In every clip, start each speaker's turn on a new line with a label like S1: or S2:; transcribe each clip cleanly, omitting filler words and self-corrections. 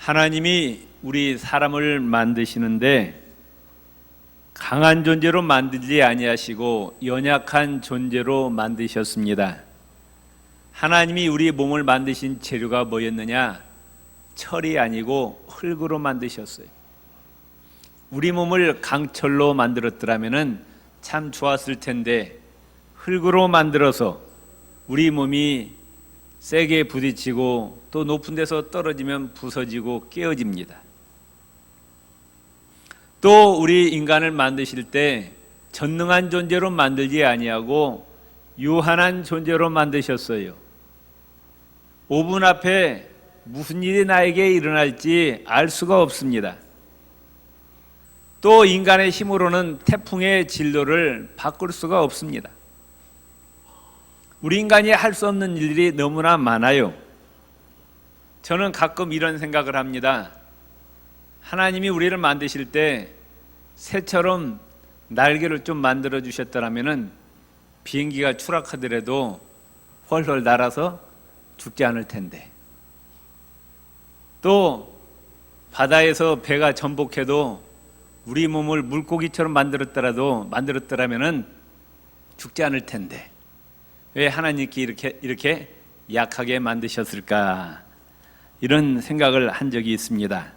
S1: 하나님이 우리 사람을 만드시는데 강한 존재로 만들지 아니하시고 연약한 존재로 만드셨습니다. 하나님이 우리 몸을 만드신 재료가 뭐였느냐? 철이 아니고 흙으로 만드셨어요. 우리 몸을 강철로 만들었더라면 참 좋았을 텐데 흙으로 만들어서 우리 몸이 세게 부딪히고 또 높은 데서 떨어지면 부서지고 깨어집니다. 또 우리 인간을 만드실 때 전능한 존재로 만들지 아니하고 유한한 존재로 만드셨어요. 5분 앞에 무슨 일이 나에게 일어날지 알 수가 없습니다. 또 인간의 힘으로는 태풍의 진로를 바꿀 수가 없습니다. 우리 인간이 할 수 없는 일들이 너무나 많아요. 저는 가끔 이런 생각을 합니다. 하나님이 우리를 만드실 때 새처럼 날개를 좀 만들어 주셨더라면 비행기가 추락하더라도 헐헐 날아서 죽지 않을 텐데, 또 바다에서 배가 전복해도 우리 몸을 물고기처럼 만들었더라면 죽지 않을 텐데 왜 하나님께 이렇게 약하게 만드셨을까? 이런 생각을 한 적이 있습니다.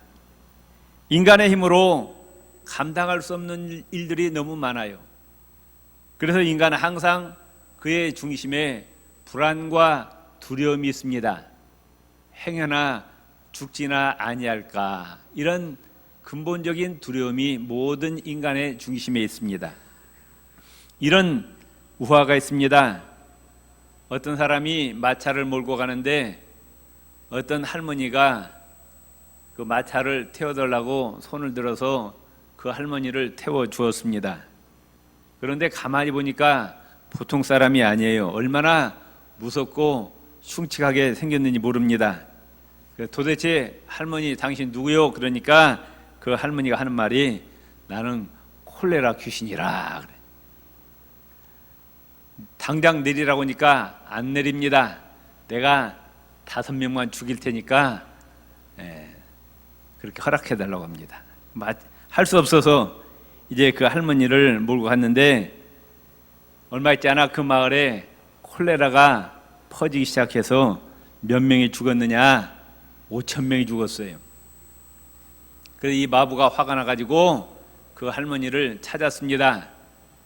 S1: 인간의 힘으로 감당할 수 없는 일들이 너무 많아요. 그래서 인간은 항상 그의 중심에 불안과 두려움이 있습니다. 행여나 죽지나 아니할까? 이런 근본적인 두려움이 모든 인간의 중심에 있습니다. 이런 우화가 있습니다. 어떤 사람이 마차를 몰고 가는데 어떤 할머니가 그 마차를 태워달라고 손을 들어서 그 할머니를 태워주었습니다. 그런데 가만히 보니까 보통 사람이 아니에요. 얼마나 무섭고 흉측하게 생겼는지 모릅니다. 도대체 할머니 당신 누구요? 그러니까 그 할머니가 하는 말이 나는 콜레라 귀신이라 그래. 당장 내리라고 하니까 안 내립니다. 내가 5명만 죽일 테니까 그렇게 허락해달라고 합니다. 할 수 없어서 이제 그 할머니를 몰고 갔는데 얼마 있지 않아 그 마을에 콜레라가 퍼지기 시작해서 몇 명이 죽었느냐? 5,000명이 죽었어요. 그래서 이 마부가 화가 나가지고 그 할머니를 찾았습니다.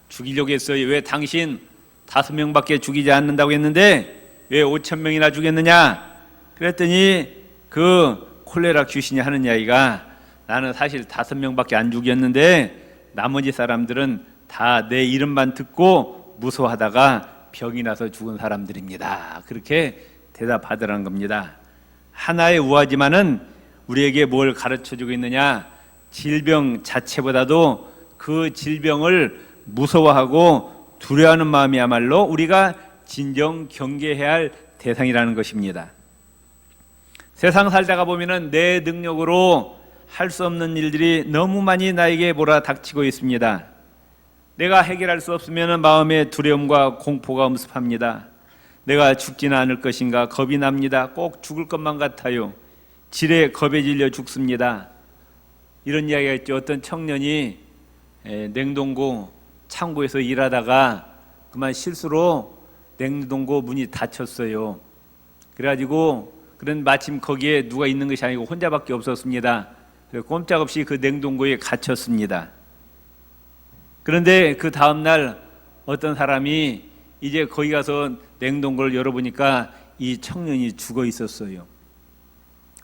S1: 죽이려고 했어요. 왜 당신 5명밖에 죽이지 않는다고 했는데 왜 5,000명이나 죽였느냐? 그랬더니 그 콜레라 귀신이 하는 이야기가 나는 사실 5명밖에 안 죽였는데 나머지 사람들은 다 내 이름만 듣고 무서워하다가 병이 나서 죽은 사람들입니다. 그렇게 대답하더라는 겁니다. 하나의 우화지만은 우리에게 뭘 가르쳐주고 있느냐? 질병 자체보다도 그 질병을 무서워하고 두려워하는 마음이야말로 우리가 진정 경계해야 할 대상이라는 것입니다. 세상 살다가 보면은 내 능력으로 할 수 없는 일들이 너무 많이 나에게 몰아닥치고 있습니다. 내가 해결할 수 없으면 마음의 두려움과 공포가 엄습합니다. 내가 죽지는 않을 것인가 겁이 납니다. 꼭 죽을 것만 같아요. 질에 겁에 질려 죽습니다. 이런 이야기가 있죠. 어떤 청년이 냉동고 창고에서 일하다가 그만 실수로 냉동고 문이 닫혔어요. 그래가지고 마침 거기에 누가 있는 것이 아니고 혼자밖에 없었습니다. 꼼짝없이 그 냉동고에 갇혔습니다. 그런데 그 다음날 어떤 사람이 이제 거기 가서 냉동고를 열어보니까 이 청년이 죽어 있었어요.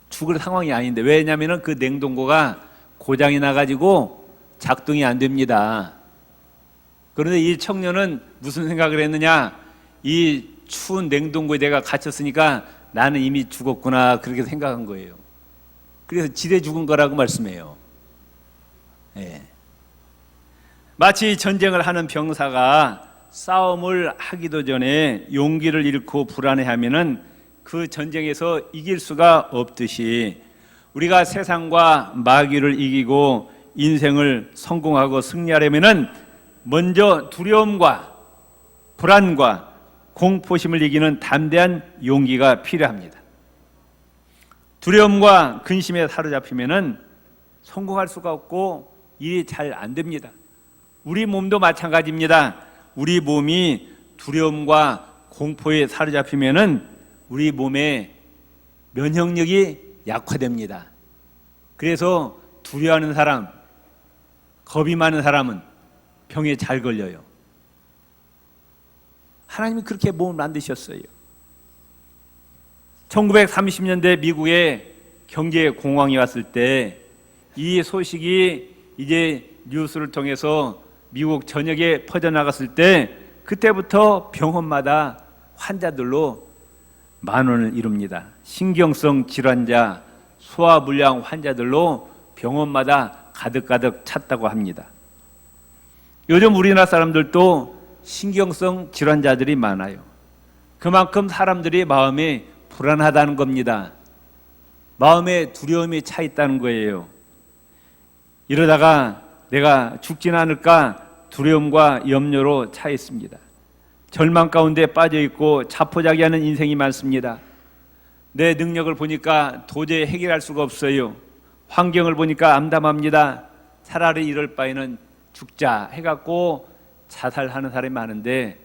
S1: 죽을 상황이 아닌데, 왜냐하면 그 냉동고가 고장이 나가지고 작동이 안 됩니다. 그런데 이 청년은 무슨 생각을 했느냐? 이 추운 냉동고에 내가 갇혔으니까 나는 이미 죽었구나, 그렇게 생각한 거예요. 그래서 지레 죽은 거라고 말씀해요. 마치 전쟁을 하는 병사가 싸움을 하기도 전에 용기를 잃고 불안해하면은 그 전쟁에서 이길 수가 없듯이 우리가 세상과 마귀를 이기고 인생을 성공하고 승리하려면은 먼저 두려움과 불안과 공포심을 이기는 담대한 용기가 필요합니다. 두려움과 근심에 사로잡히면은 성공할 수가 없고 일이 잘 안 됩니다. 우리 몸도 마찬가지입니다. 우리 몸이 두려움과 공포에 사로잡히면은 우리 몸의 면역력이 약화됩니다. 그래서 두려워하는 사람, 겁이 많은 사람은 병에 잘 걸려요. 하나님이 그렇게 몸을 만드셨어요. 1930년대 미국에 경제 공황이 왔을 때 이 소식이 이제 뉴스를 통해서 미국 전역에 퍼져나갔을 때 그때부터 병원마다 환자들로 만원을 이룹니다. 신경성 질환자, 소화불량 환자들로 병원마다 가득가득 찼다고 합니다. 요즘 우리나라 사람들도 신경성 질환자들이 많아요. 그만큼 사람들이 마음이 불안하다는 겁니다. 마음에 두려움이 차 있다는 거예요. 이러다가 내가 죽진 않을까 두려움과 염려로 차 있습니다. 절망 가운데 빠져 있고 자포자기하는 인생이 많습니다. 내 능력을 보니까 도저히 해결할 수가 없어요. 환경을 보니까 암담합니다. 차라리 이럴 바에는 죽자 해갖고 자살하는 사람이 많은데,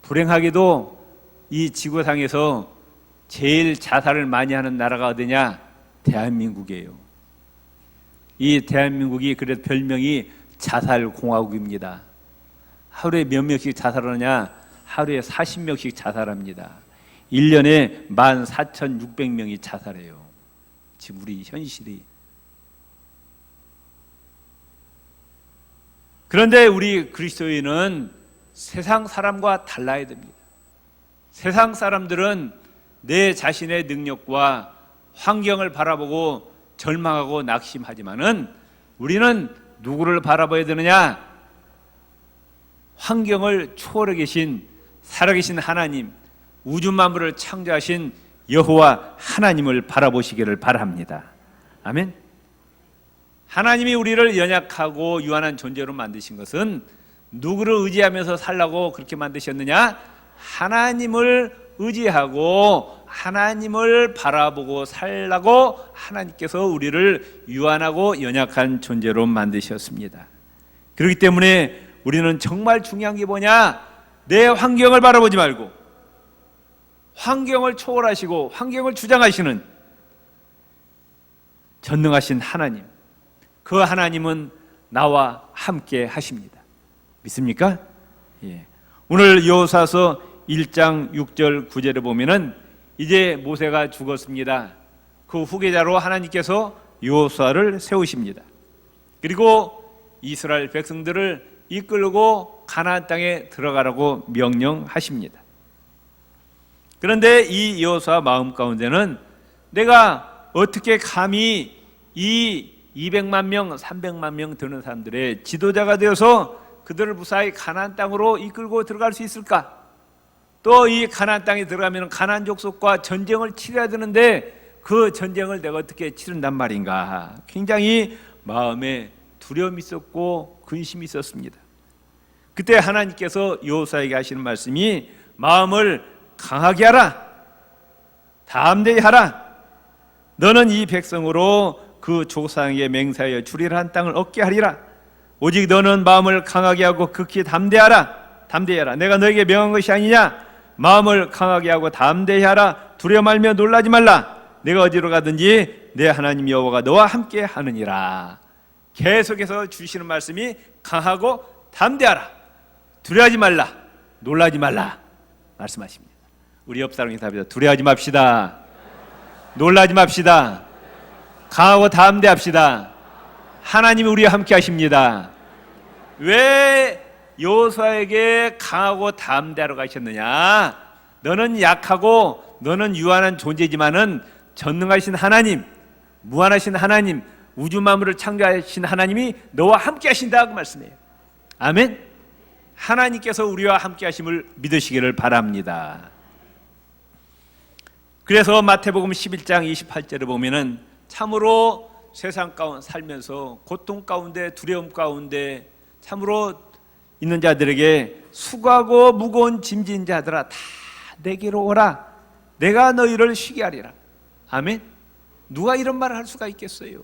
S1: 불행하게도 이 지구상에서 제일 자살을 많이 하는 나라가 어디냐? 대한민국이에요. 이 대한민국이 그래서 별명이 자살공화국입니다. 하루에 몇 명씩 자살하느냐? 하루에 40명씩 자살합니다. 1년에 14,600명이 자살해요. 지금 우리 현실이. 그런데 우리 그리스도인은 세상 사람과 달라야 됩니다. 세상 사람들은 내 자신의 능력과 환경을 바라보고 절망하고 낙심하지만은 우리는 누구를 바라봐야 되느냐? 환경을 초월해 계신 살아계신 하나님, 우주 만물을 창조하신 여호와 하나님을 바라보시기를 바랍니다. 아멘. 하나님이 우리를 연약하고 유한한 존재로 만드신 것은 누구를 의지하면서 살라고 그렇게 만드셨느냐? 하나님을 의지하고 하나님을 바라보고 살라고 하나님께서 우리를 유한하고 연약한 존재로 만드셨습니다. 그렇기 때문에 우리는 정말 중요한 게 뭐냐? 내 환경을 바라보지 말고 환경을 초월하시고 환경을 주장하시는 전능하신 하나님, 그 하나님은 나와 함께 하십니다. 믿습니까? 예. 오늘 여호수아서 1장 6절 9절에 보면은 이제 모세가 죽었습니다. 그 후계자로 하나님께서 여호수아를 세우십니다. 그리고 이스라엘 백성들을 이끌고 가나안 땅에 들어가라고 명령하십니다. 그런데 이 여호수아 마음 가운데는 내가 어떻게 감히 이 200만 명, 300만 명 되는 사람들의 지도자가 되어서 그들을 무사히 가나안 땅으로 이끌고 들어갈 수 있을까? 또 이 가나안 땅에 들어가면 가나안 족속과 전쟁을 치러야 되는데 그 전쟁을 내가 어떻게 치른단 말인가? 굉장히 마음에 두려움이 있었고 근심이 있었습니다. 그때 하나님께서 여호수아에게 하시는 말씀이 마음을 강하게 하라, 담대히 하라. 너는 이 백성으로 그 조상에게 맹세하여 주리라 한 땅을 얻게 하리라. 오직 너는 마음을 강하게 하고 극히 담대하라. 담대히 하라. 내가 너에게 명한 것이 아니냐? 마음을 강하게 하고 담대히 하라. 두려워 말며 놀라지 말라. 내가 어디로 가든지 내 하나님 여호와가 너와 함께 하느니라. 계속해서 주시는 말씀이 강하고 담대하라. 두려워하지 말라. 놀라지 말라. 말씀하십니다. 우리 옆 사람이 답이다. 두려워하지 맙시다. 놀라지 맙시다. 강하고 담대합시다. 하나님이 우리와 함께 하십니다. 왜 여호수아에게 강하고 담대하러 가셨느냐? 너는 약하고 너는 유한한 존재지만은 전능하신 하나님, 무한하신 하나님, 우주 만물을 창조하신 하나님이 너와 함께 하신다 그 말씀이에요. 아멘. 하나님께서 우리와 함께 하심을 믿으시기를 바랍니다. 그래서 마태복음 11장 28절에 보면은 참으로 세상 가운데 살면서 고통 가운데 두려움 가운데 참으로 있는 자들에게 수고하고 무거운 짐진 자들아 다 내게로 오라. 내가 너희를 쉬게 하리라. 아멘. 누가 이런 말을 할 수가 있겠어요?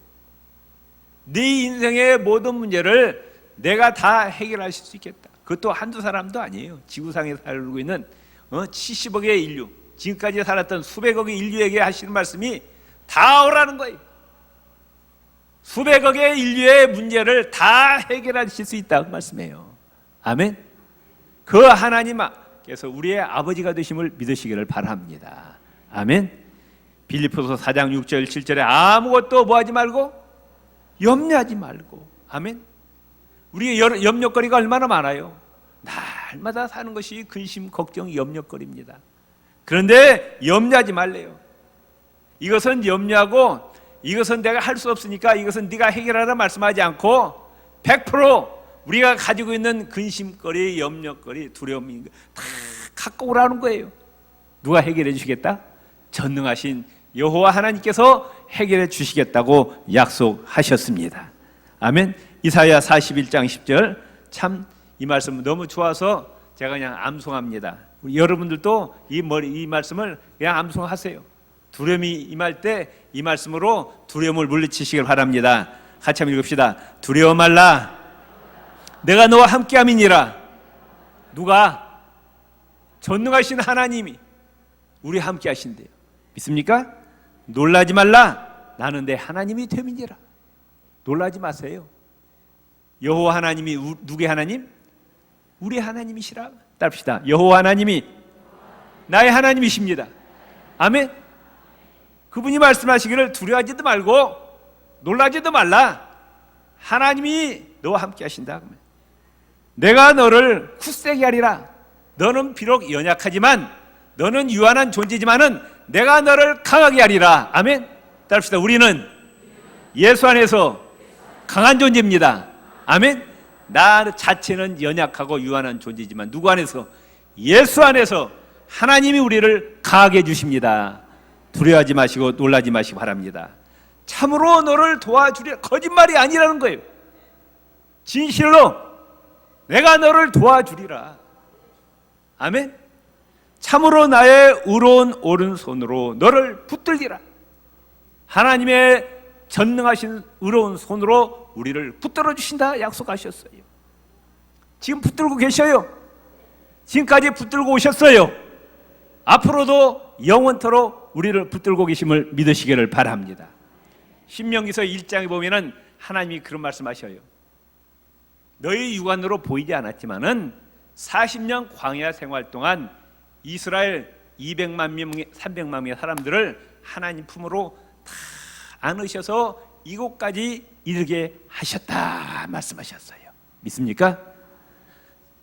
S1: 네 인생의 모든 문제를 내가 다 해결할 수 있겠다. 그것도 한두 사람도 아니에요. 지구상에 살고 있는 70억의 인류, 지금까지 살았던 수백억의 인류에게 하시는 말씀이 다 오라는 거예요. 수백억의 인류의 문제를 다 해결하실 수 있다고 말씀해요. 아멘. 그 하나님께서 우리의 아버지가 되심을 믿으시기를 바랍니다. 아멘. 빌립보서 4장 6절 7절에 아무것도 뭐하지 말고 염려하지 말고. 아멘. 우리의 염려거리가 얼마나 많아요. 날마다 사는 것이 근심, 걱정, 염려거리입니다. 그런데 염려하지 말래요. 이것은 염려하고 이것은 내가 할 수 없으니까 이것은 네가 해결하라 말씀하지 않고 100% 우리가 가지고 있는 근심거리, 염려거리, 두려움이 다 갖고 오라는 거예요. 누가 해결해 주시겠다? 전능하신 여호와 하나님께서 해결해 주시겠다고 약속하셨습니다. 아멘. 이사야 41장 10절 참 이 말씀 너무 좋아서 제가 그냥 암송합니다. 여러분들도 이 말씀을 그냥 암송하세요. 두려움이 임할 때 이 말씀으로 두려움을 물리치시길 바랍니다. 같이 한번 읽읍시다. 두려워 말라. 내가 너와 함께함이니라. 누가? 전능하신 하나님이 우리 함께 하신대요. 믿습니까? 놀라지 말라. 나는 내 하나님이 됨이니라. 놀라지 마세요. 여호와 하나님이 누구의 하나님? 우리 하나님이시라. 따릅시다. 여호와 하나님이 나의 하나님이십니다. 아멘. 그분이 말씀하시기를 두려워하지도 말고 놀라지도 말라. 하나님이 너와 함께 하신다. 내가 너를 굳세게 하리라. 너는 비록 연약하지만 너는 유한한 존재지만은 내가 너를 강하게 하리라. 아멘. 따릅시다. 우리는 예수 안에서 강한 존재입니다. 아멘. 나 자체는 연약하고 유한한 존재지만 누구 안에서? 예수 안에서 하나님이 우리를 강하게 해주십니다. 두려워하지 마시고 놀라지 마시기 바랍니다. 참으로 너를 도와주리라. 거짓말이 아니라는 거예요. 진실로 내가 너를 도와주리라. 아멘. 참으로 나의 의로운 오른손으로 너를 붙들리라. 하나님의 전능하신 의로운 손으로 우리를 붙들어 주신다 약속하셨어요. 지금 붙들고 계셔요. 지금까지 붙들고 오셨어요. 앞으로도 영원토록 우리를 붙들고 계심을 믿으시기를 바랍니다. 신명기서 1장에 보면은 하나님이 그런 말씀하셔요. 너희 육안으로 보이지 않았지만은 40년 광야 생활 동안 이스라엘 200만 명, 300만 명의 사람들을 하나님 품으로 다 안으셔서 이곳까지 이르게 하셨다 말씀하셨어요. 믿습니까?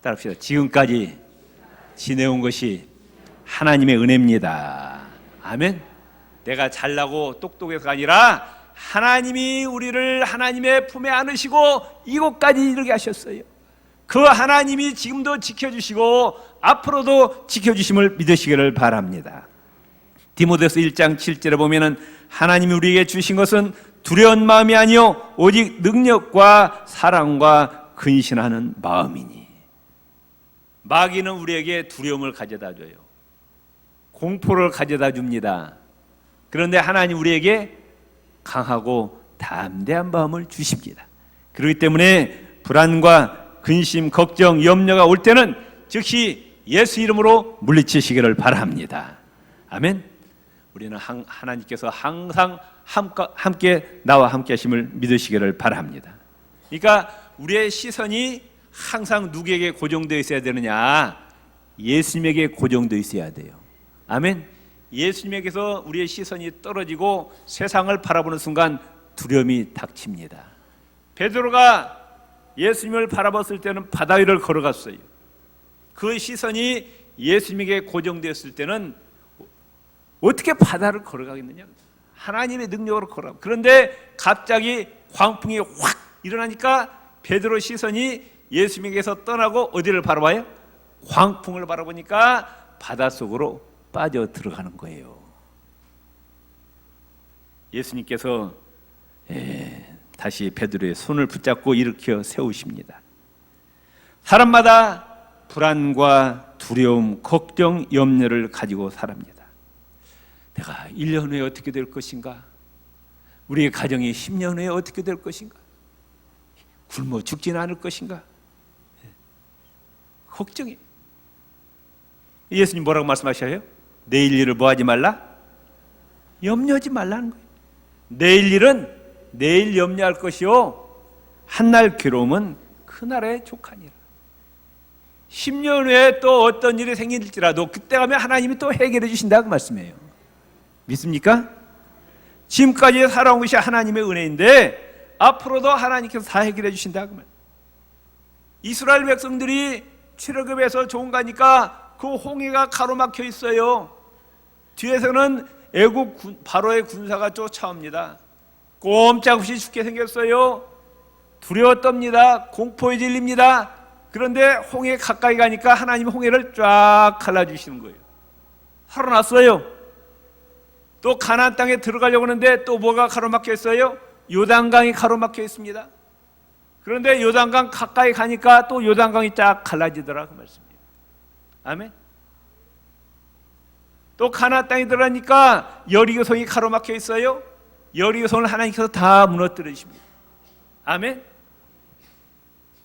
S1: 따라합시다. 지금까지 지내온 것이 하나님의 은혜입니다. 아멘. 내가 잘나고 똑똑해서가 아니라 하나님이 우리를 하나님의 품에 안으시고 이곳까지 이르게 하셨어요. 그 하나님이 지금도 지켜주시고 앞으로도 지켜주심을 믿으시기를 바랍니다. 디모데서 1장 7절에 보면은 하나님이 우리에게 주신 것은 두려운 마음이 아니요 오직 능력과 사랑과 근신하는 마음이니. 마귀는 우리에게 두려움을 가져다 줘요. 공포를 가져다 줍니다. 그런데 하나님 우리에게 강하고 담대한 마음을 주십니다. 그렇기 때문에 불안과 근심, 걱정, 염려가 올 때는 즉시 예수 이름으로 물리치시기를 바랍니다. 아멘. 우리는 하나님께서 항상 함께 나와 함께 하심을 믿으시기를 바랍니다. 그러니까 우리의 시선이 항상 누구에게 고정되어 있어야 되느냐? 예수님에게 고정되어 있어야 돼요. 아멘. 예수님에게서 우리의 시선이 떨어지고 세상을 바라보는 순간 두려움이 닥칩니다. 베드로가 예수님을 바라봤을 때는 바다 위를 걸어갔어요. 그 시선이 예수님에게 고정되었을 때는 어떻게 바다를 걸어가겠느냐? 하나님의 능력으로 걸어가. 그런데 갑자기 광풍이 확 일어나니까 베드로 시선이 예수님에게서 떠나고 어디를 바라봐요? 광풍을 바라보니까 바닷속으로 빠져 들어가는 거예요. 예수님께서 다시 베드로의 손을 붙잡고 일으켜 세우십니다. 사람마다 불안과 두려움, 걱정, 염려를 가지고 살합니다. 내가 1년 후에 어떻게 될 것인가? 우리의 가정이 10년 후에 어떻게 될 것인가? 굶어 죽지는 않을 것인가? 걱정이. 예수님 뭐라고 말씀하셔요? 내일 일을 뭐 하지 말라? 염려하지 말라는 거예요. 내일 일은 내일 염려할 것이요 한날 괴로움은 그날에 족하니라. 10년 후에 또 어떤 일이 생길지라도 그때 가면 하나님이 또 해결해 주신다고 말씀해요. 믿습니까? 지금까지 살아온 것이 하나님의 은혜인데 앞으로도 하나님께서 다 해결해 주신다고 말해요. 이스라엘 백성들이 출애굽에서 좋은 가니까 그 홍해가 가로막혀 있어요. 뒤에서는 애국 바로의 군사가 쫓아옵니다. 꼼짝없이 죽게 생겼어요. 두려워 떱니다. 공포에 질립니다. 그런데 홍해 가까이 가니까 하나님이 홍해를 쫙 갈라주시는 거예요. 살아났어요. 또 가나안 땅에 들어가려고 하는데 또 뭐가 가로막혀 있어요? 요단강이 가로막혀 있습니다. 그런데 요단강 가까이 가니까 또 요단강이 쫙 갈라지더라 그 말씀이에요. 아멘. 또 가나안 땅에 들어가니까 여리고성이 가로막혀 있어요. 여리고성을 하나님께서 다 무너뜨려 주십니다. 아멘.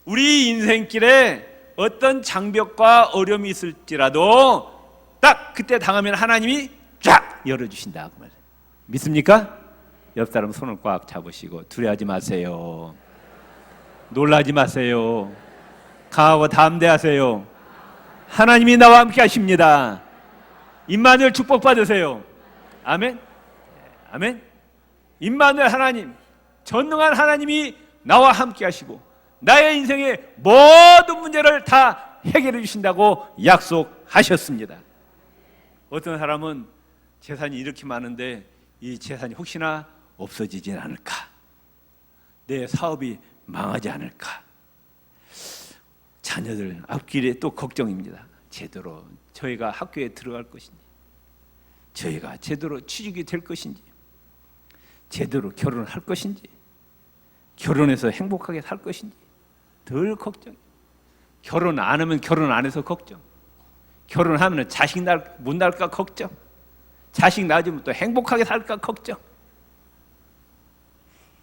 S1: 우리 인생길에 어떤 장벽과 어려움이 있을지라도 딱 그때 당하면 하나님이 쫙 열어주신다 그 말이에요. 믿습니까? 옆 사람 손을 꽉 잡으시고 두려워하지 마세요. 놀라지 마세요. 강하고 담대하세요. 하나님이 나와 함께 하십니다. 임마누엘 축복 받으세요. 아멘. 아멘. 임마누엘 하나님, 전능한 하나님이 나와 함께 하시고 나의 인생의 모든 문제를 다 해결해 주신다고 약속하셨습니다. 어떤 사람은 재산이 이렇게 많은데 이 재산이 혹시나 없어지진 않을까? 내 사업이 망하지 않을까? 자녀들 앞길에 또 걱정입니다. 제대로 저희가 학교에 들어갈 것인지, 저희가 제대로 취직이 될 것인지, 제대로 결혼을 할 것인지, 결혼해서 행복하게 살 것인지 덜 걱정. 결혼 안 하면 결혼 안 해서 걱정. 결혼하면 자식 못 낳을까 걱정. 자식 낳으면 또 행복하게 살까 걱정.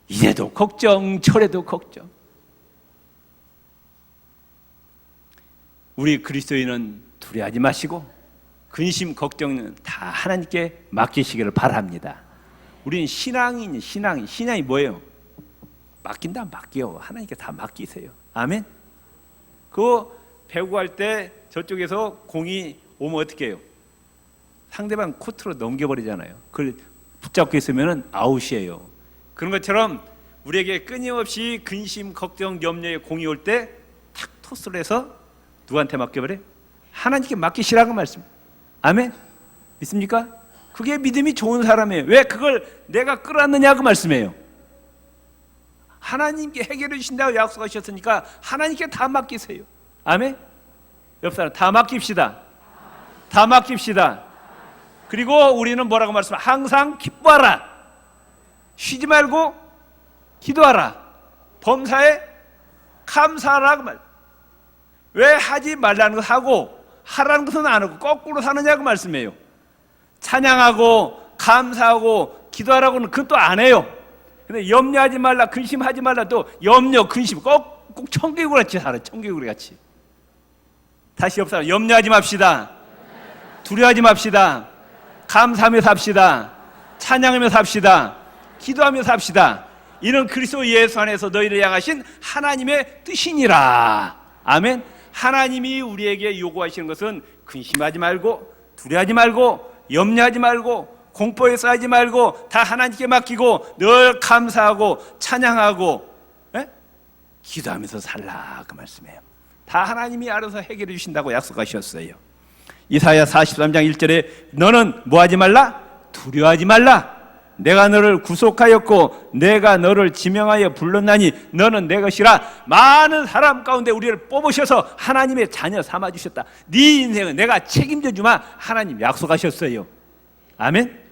S1: 이래도 걱정, 저래도 걱정. 우리 그리스도인은 두려워하지 마시고 근심, 걱정은 다 하나님께 맡기시기를 바랍니다. 우리는 신앙이 뭐예요? 맡긴다 맡겨. 하나님께 다 맡기세요. 아멘. 그 배구할 때 저쪽에서 공이 오면 어떻게 해요? 상대방 코트로 넘겨버리잖아요. 그걸 붙잡고 있으면 아웃이에요. 그런 것처럼 우리에게 끊임없이 근심, 걱정, 염려의 공이 올 때 탁 토스를 해서 누구한테 맡겨버려요? 하나님께 맡기시라고 말씀. 아멘. 믿습니까? 그게 믿음이 좋은 사람이에요. 왜 그걸 내가 끌었느냐고 말씀해요. 하나님께 해결해 주신다고 약속하셨으니까 하나님께 다 맡기세요. 아멘. 옆 사람 다 맡깁시다. 다 맡깁시다. 그리고 우리는 뭐라고 말씀해요? 항상 기뻐하라. 쉬지 말고 기도하라. 범사에 감사하라고 말. 왜 하지 말라는 것 하고 하라는 것은 안 하고 거꾸로 사느냐고 말씀해요. 찬양하고 감사하고 기도하라고는 그건 또 안 해요. 근데 염려하지 말라, 근심하지 말라, 또 염려, 근심 꼭 청개구리 같이 살아. 청개구리 같이. 다시 옆 사람 염려하지 맙시다. 두려워하지 맙시다. 감사하며 삽시다. 찬양하며 삽시다. 기도하며 삽시다. 이는 그리스도 예수 안에서 너희를 향하신 하나님의 뜻이니라. 아멘. 하나님이 우리에게 요구하시는 것은 근심하지 말고 두려워하지 말고 염려하지 말고 공포에 쌓이지 말고 다 하나님께 맡기고 늘 감사하고 찬양하고 기도하면서 살라 그 말씀이에요. 다 하나님이 알아서 해결해 주신다고 약속하셨어요. 이사야 43장 1절에 너는 뭐하지 말라? 두려워하지 말라. 내가 너를 구속하였고 내가 너를 지명하여 불렀나니 너는 내 것이라. 많은 사람 가운데 우리를 뽑으셔서 하나님의 자녀 삼아주셨다. 네 인생은 내가 책임져 주마 하나님 약속하셨어요. 아멘.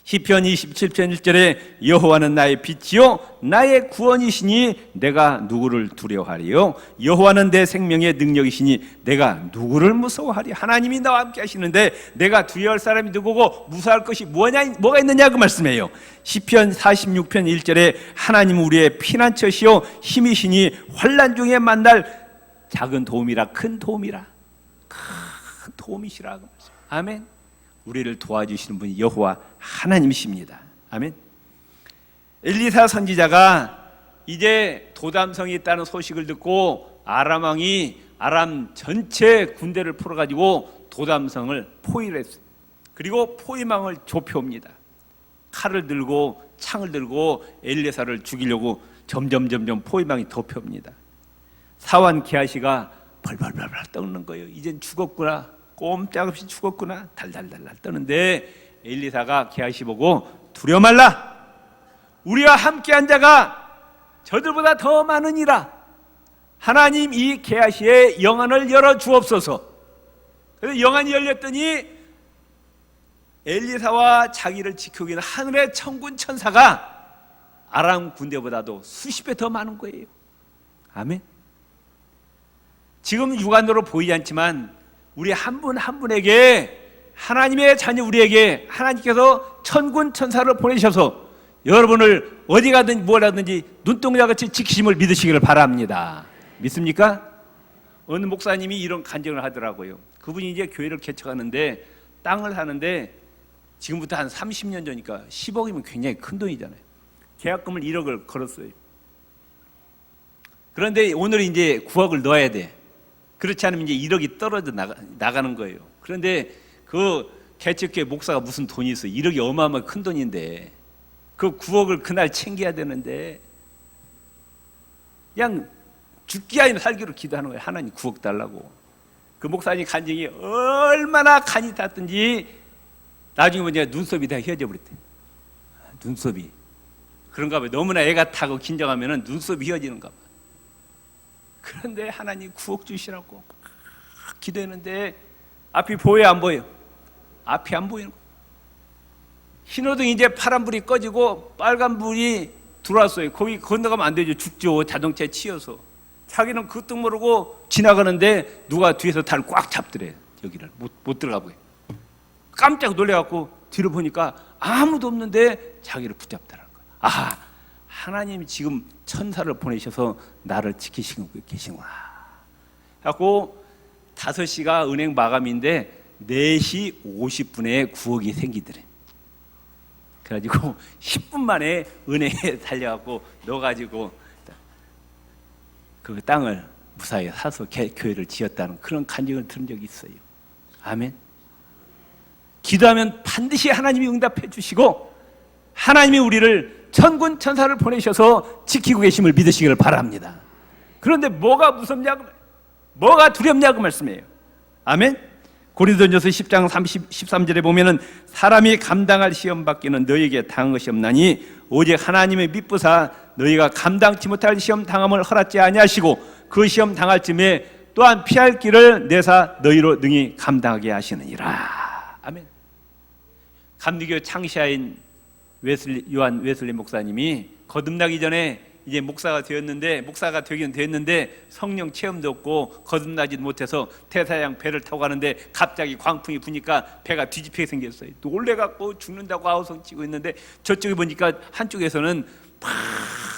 S1: 시편 27편 1절에 여호와는 나의 빛이요 나의 구원이시니 내가 누구를 두려워하리요. 여호와는 내 생명의 능력이시니 내가 누구를 무서워하리. 하나님이 나와 함께 하시는데 내가 두려워할 사람이 누구고 무서워할 것이 뭐가 있느냐 그 말씀이에요. 시편 46편 1절에 하나님은 우리의 피난처시요 힘이시니 환난 중에 만날 작은 도움이라 큰 도움이라 큰 도움이시라 그 말씀. 아멘. 우리를 도와주시는 분이 여호와 하나님이십니다. 아멘. 엘리사 선지자가 이제 도담성이 있다는 소식을 듣고 아람 왕이 아람 전체 군대를 풀어가지고 도담성을 포위를 했어요. 그리고 포위망을 좁혀옵니다. 칼을 들고 창을 들고 엘리사를 죽이려고 점점 포위망이 덮여옵니다. 사환 게하시가 벌벌벌 떠는 거예요. 이젠 죽었구나. 꼼짝없이 죽었구나. 달달달달 떠는데 엘리사가 게하시 보고 두려워 말라. 우리와 함께한 자가 저들보다 더 많으니라. 하나님 이 게하시의 영안을 열어 주옵소서. 그래서 영안이 열렸더니 엘리사와 자기를 지키고 있는 하늘의 천군 천사가 아람 군대보다도 수십 배 더 많은 거예요. 아멘. 지금 육안으로 보이지 않지만 우리 한 분 한 분에게 하나님의 자녀 우리에게 하나님께서 천군 천사를 보내셔서 여러분을 어디 가든지 뭘 하든지 눈동자같이 지키심을 믿으시기를 바랍니다. 믿습니까? 어느 목사님이 이런 간증을 하더라고요. 그분이 이제 교회를 개척하는데 땅을 사는데 지금부터 한 30년 전이니까 10억이면 굉장히 큰 돈이잖아요. 계약금을 1억을 걸었어요. 그런데 오늘 이제 9억을 넣어야 돼. 그렇지 않으면 이제 1억이 떨어져 나가는 거예요. 그런데 그 개척교회 목사가 무슨 돈이 있어. 1억이 어마어마하게 큰 돈인데 그 9억을 그날 챙겨야 되는데 그냥 죽기 아니면 살기로 기도하는 거예요. 하나님 9억 달라고. 그 목사님 간증이 얼마나 간이 탔든지 나중에 보니까 눈썹이 다 휘어져 버렸대. 눈썹이. 그런가 봐요. 너무나 애가 타고 긴장하면 눈썹이 휘어지는가 봐요. 그런데 하나님 9억 주시라고 기도했는데 앞이 보여요 안 보여요? 앞이 안 보이는 거예요. 신호등이 이제 파란불이 꺼지고 빨간불이 들어왔어요. 거기 건너가면 안 되죠. 죽죠. 자동차에 치여서. 자기는 그것도 모르고 지나가는데 누가 뒤에서 달을 꽉 잡더래요. 여기를 못 들어가 보게. 깜짝 놀래갖고 뒤로 보니까 아무도 없는데 자기를 붙잡더라는 거예요. 아하, 하나님이 지금 천사를 보내셔서 나를 지키시고 계시구나 하고 5시가 은행 마감인데 4시 50분에 9억이 생기더래. 그래가지고 10분 만에 은행에 달려갖고 넣어가지고 그 땅을 무사히 사서 교회를 지었다는 그런 간증을 들은 적이 있어요. 아멘. 기도하면 반드시 하나님이 응답해 주시고 하나님이 우리를 천군 천사를 보내셔서 지키고 계심을 믿으시기를 바랍니다. 그런데 뭐가 무섭냐고, 뭐가 두렵냐고 말씀해요. 아멘. 고린도전서 10장 13절에 보면은 사람이 감당할 시험 받기는 너희에게 당한 것이 없나니 오직 하나님의 미쁘사 너희가 감당치 못할 시험 당함을 허락지 아니하시고 그 시험 당할 쯤에 또한 피할 길을 내사 너희로 능히 감당하게 하시느니라. 아멘. 감리교 창시아인 요한 웨슬리 목사님이 거듭나기 전에 이제 목사가 되긴 됐는데 성령 체험도 없고 거듭나지 못해서 태사양 배를 타고 가는데 갑자기 광풍이 부니까 배가 뒤집히게 생겼어요. 놀래갖고 죽는다고 아우성치고 있는데 저쪽에 보니까 한쪽에서는 막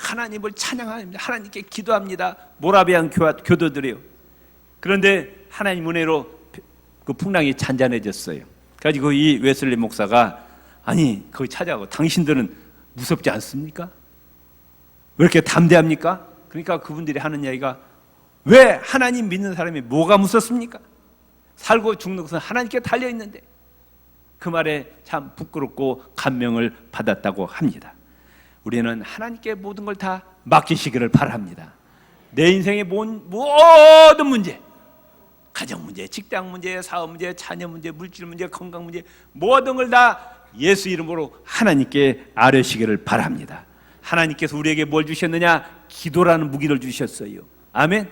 S1: 하나님을 찬양합니다. 하나님께 기도합니다. 모라비안 교도들이요. 그런데 하나님 은혜로 그 풍랑이 잔잔해졌어요. 그래가지고 이 웨슬리 목사가 아니 거기 찾아가고 당신들은 무섭지 않습니까? 왜 이렇게 담대합니까? 그러니까 그분들이 하는 이야기가 왜 하나님 믿는 사람이 뭐가 무섭습니까? 살고 죽는 것은 하나님께 달려있는데 그 말에 참 부끄럽고 감명을 받았다고 합니다. 우리는 하나님께 모든 걸 다 맡기시기를 바랍니다. 내 인생의 모든 문제, 가정 문제, 직장 문제, 사업 문제, 자녀 문제, 물질 문제, 건강 문제 모든 걸 다 예수 이름으로 하나님께 아뢰시기를 바랍니다. 하나님께서 우리에게 뭘 주셨느냐? 기도라는 무기를 주셨어요. 아멘.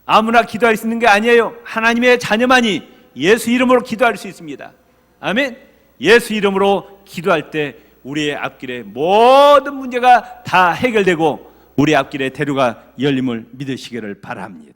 S1: 아무나 기도할 수 있는 게 아니에요. 하나님의 자녀만이 예수 이름으로 기도할 수 있습니다. 아멘. 예수 이름으로 기도할 때 우리의 앞길에 모든 문제가 다 해결되고 우리 앞길에 대로가 열림을 믿으시기를 바랍니다.